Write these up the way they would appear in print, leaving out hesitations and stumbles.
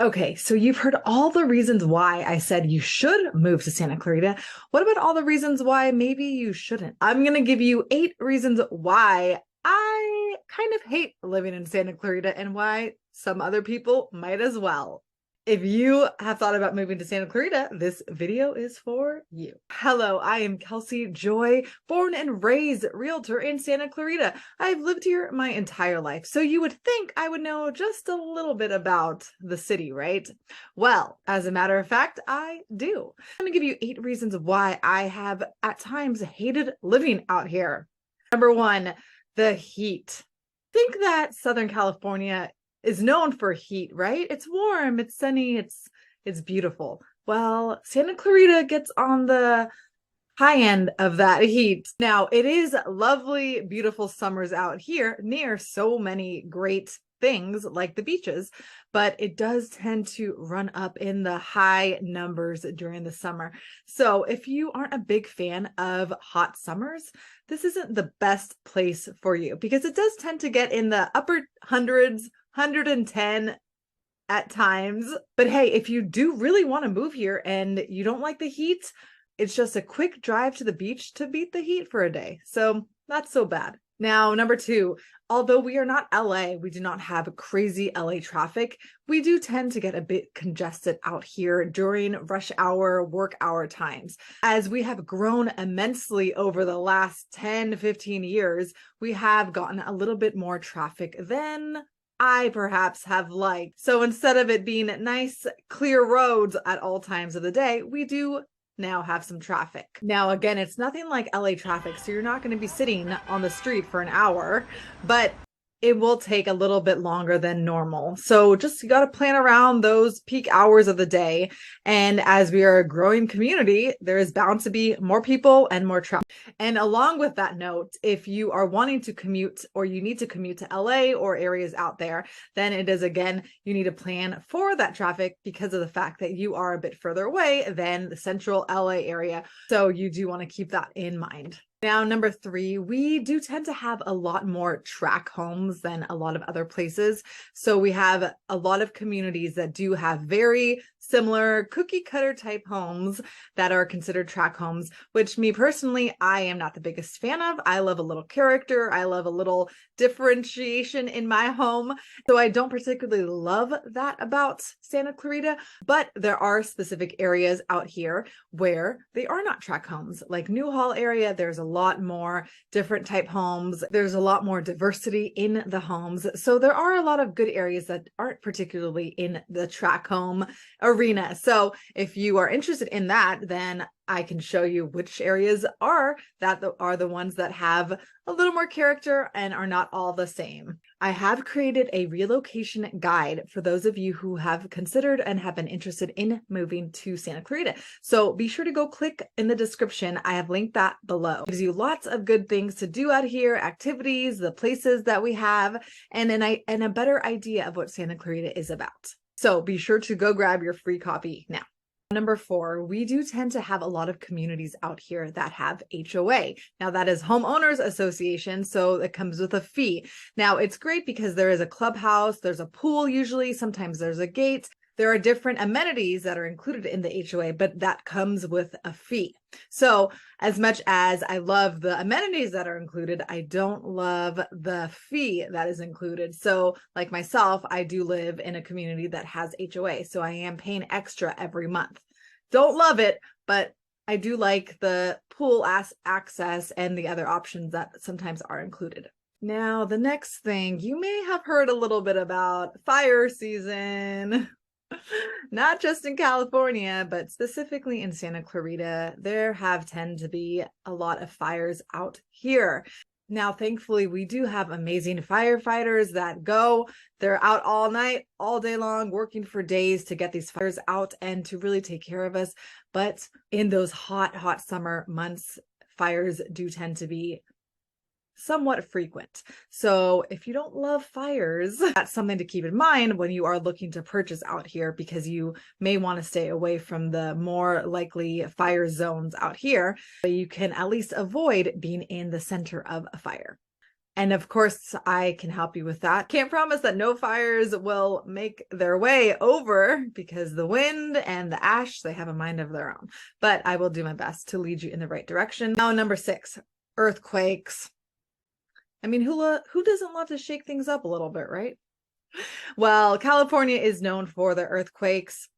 Okay, so you've heard all the reasons why I said you should move to Santa Clarita. What about all the reasons why maybe you shouldn't? I'm going to give you 8 reasons why I kind of hate living in Santa Clarita and why some other people might as well. If you have thought about moving to Santa Clarita, this video is for you. Hello, I am Kelsey Joy, born and raised realtor in Santa Clarita. I've lived here my entire life, so you would think I would know just a little bit about the city, right? Well, as a matter of fact, I do. I'm going to give you 8 reasons why I have at times hated living out here. Number 1, the heat. Think that Southern California is known for heat, right? It's warm, it's sunny, it's beautiful. Well, Santa Clarita gets on the high end of that heat. Now, it is lovely, beautiful summers out here near so many great things like the beaches, but it does tend to run up in the high numbers during the summer. So if you aren't a big fan of hot summers, this isn't the best place for you because it does tend to get in the upper hundreds, 110 at times. But hey, if you do really want to move here and you don't like the heat, it's just a quick drive to the beach to beat the heat for a day. So not so bad. Now, number 2, although we are not LA, we do not have crazy LA traffic. We do tend to get a bit congested out here during rush hour, work hour times. As we have grown immensely over the last 10, 15 years, we have gotten a little bit more traffic than I perhaps have liked. So instead of it being nice, clear roads at all times of the day, we do now have some traffic. Now, again, it's nothing like LA traffic, so you're not going to be sitting on the street for an hour, but it will take a little bit longer than normal. So just you got to plan around those peak hours of the day. And as we are a growing community, there is bound to be more people and more traffic. And along with that note, if you are wanting to commute or you need to commute to LA or areas out there, then it is, again, you need to plan for that traffic because of the fact that you are a bit further away than the central LA area. So you do want to keep that in mind. Now, number 3, we do tend to have a lot more tract homes than a lot of other places. So we have a lot of communities that do have very similar cookie cutter type homes that are considered tract homes, which me personally, I am not the biggest fan of. I love a little character. I love a little differentiation in my home. So I don't particularly love that about Santa Clarita, but there are specific areas out here where they are not tract homes. Like Newhall area, there's a lot more different type homes. There's a lot more diversity in the homes. So there are a lot of good areas that aren't particularly in the tract home arena. So if you are interested in that, then I can show you which areas are the ones that have a little more character and are not all the same. I have created a relocation guide for those of you who have considered and have been interested in moving to Santa Clarita. So be sure to go click in the description. I have linked that below. It gives you lots of good things to do out here, activities, the places that we have, and a better idea of what Santa Clarita is about. So be sure to go grab your free copy now. Number 4, we do tend to have a lot of communities out here that have HOA. Now that is homeowners association, so it comes with a fee. Now it's great because there is a clubhouse, there's a pool usually, sometimes there's a gate. There are different amenities that are included in the HOA, but that comes with a fee. So as much as I love the amenities that are included, I don't love the fee that is included. So like myself, I do live in a community that has HOA, so I am paying extra every month. Don't love it, but I do like the pool access and the other options that sometimes are included. Now, the next thing, you may have heard a little bit about fire season. Not just in California, but specifically in Santa Clarita, there tend to be a lot of fires out here. Now, thankfully, we do have amazing firefighters that they're out all night, all day long, working for days to get these fires out and to really take care of us. But in those hot, hot summer months, fires do tend to be somewhat frequent. So if you don't love fires, that's something to keep in mind when you are looking to purchase out here, because you may want to stay away from the more likely fire zones out here, but you can at least avoid being in the center of a fire. And of course, I can help you with that. Can't promise that no fires will make their way over because the wind and the ash, they have a mind of their own. But I will do my best to lead you in the right direction. Now, number 6, earthquakes. I mean, who doesn't love to shake things up a little bit, right? Well, California is known for the earthquakes.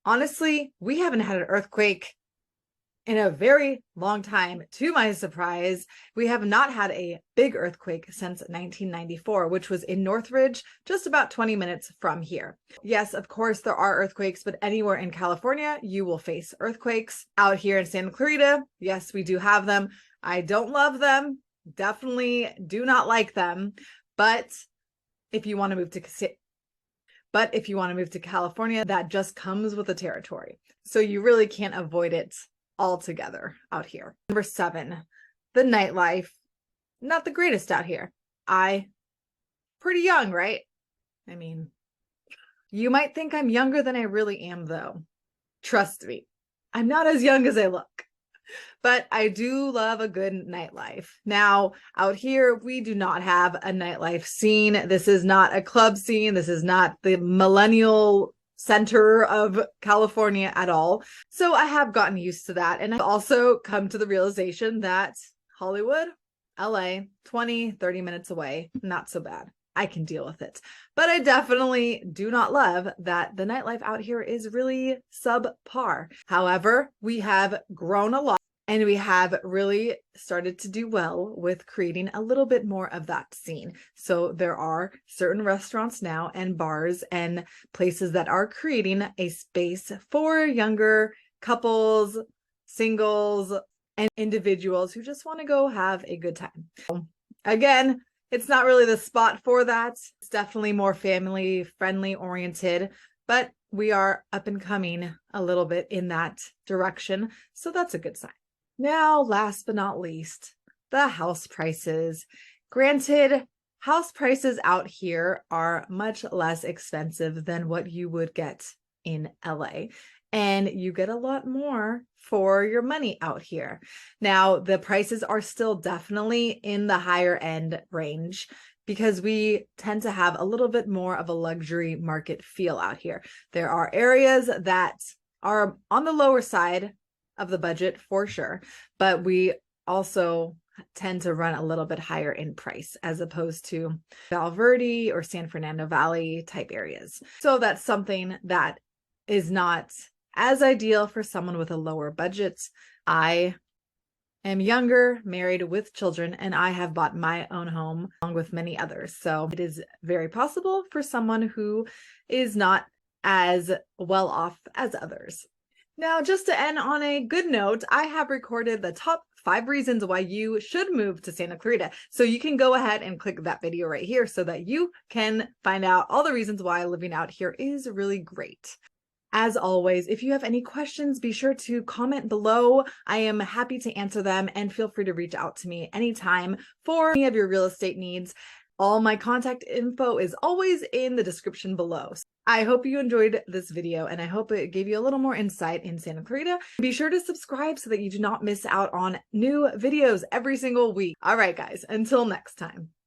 Honestly, we haven't had an earthquake in a very long time. To my surprise, we have not had a big earthquake since 1994, which was in Northridge, just about 20 minutes from here. Yes, of course, there are earthquakes, but anywhere in California, you will face earthquakes. Out here in Santa Clarita, yes, we do have them. I don't love them. Definitely do not like them. But if you want to move to California, that just comes with the territory. So you really can't avoid it altogether out here. Number 7, the nightlife. Not the greatest out here. Pretty young, right? I mean, you might think I'm younger than I really am, though. Trust me, I'm not as young as I look. But I do love a good nightlife. Now, out here, we do not have a nightlife scene. This is not a club scene. This is not the millennial center of California at all. So I have gotten used to that. And I've also come to the realization that Hollywood, LA, 20, 30 minutes away, not so bad. I can deal with it. But I definitely do not love that the nightlife out here is really subpar. However, we have grown a lot and we have really started to do well with creating a little bit more of that scene. So there are certain restaurants now and bars and places that are creating a space for younger couples, singles, and individuals who just want to go have a good time. Again, it's not really the spot for that. It's definitely more family friendly oriented, but we are up and coming a little bit in that direction. So that's a good sign. Now, last but not least, the house prices. Granted, house prices out here are much less expensive than what you would get in LA. And you get a lot more for your money out here. Now, the prices are still definitely in the higher end range because we tend to have a little bit more of a luxury market feel out here. There are areas that are on the lower side of the budget for sure, but we also tend to run a little bit higher in price as opposed to Valverde or San Fernando Valley type areas. So that's something that is not as ideal for someone with a lower budget. I am younger, married with children, and I have bought my own home along with many others. So it is very possible for someone who is not as well off as others. Now, just to end on a good note, I have recorded the top 5 reasons why you should move to Santa Clarita. So you can go ahead and click that video right here so that you can find out all the reasons why living out here is really great. As always, if you have any questions, be sure to comment below. I am happy to answer them, and feel free to reach out to me anytime for any of your real estate needs. All my contact info is always in the description below. I hope you enjoyed this video, and I hope it gave you a little more insight in Santa Clarita. Be sure to subscribe so that you do not miss out on new videos every single week. All right, guys, until next time.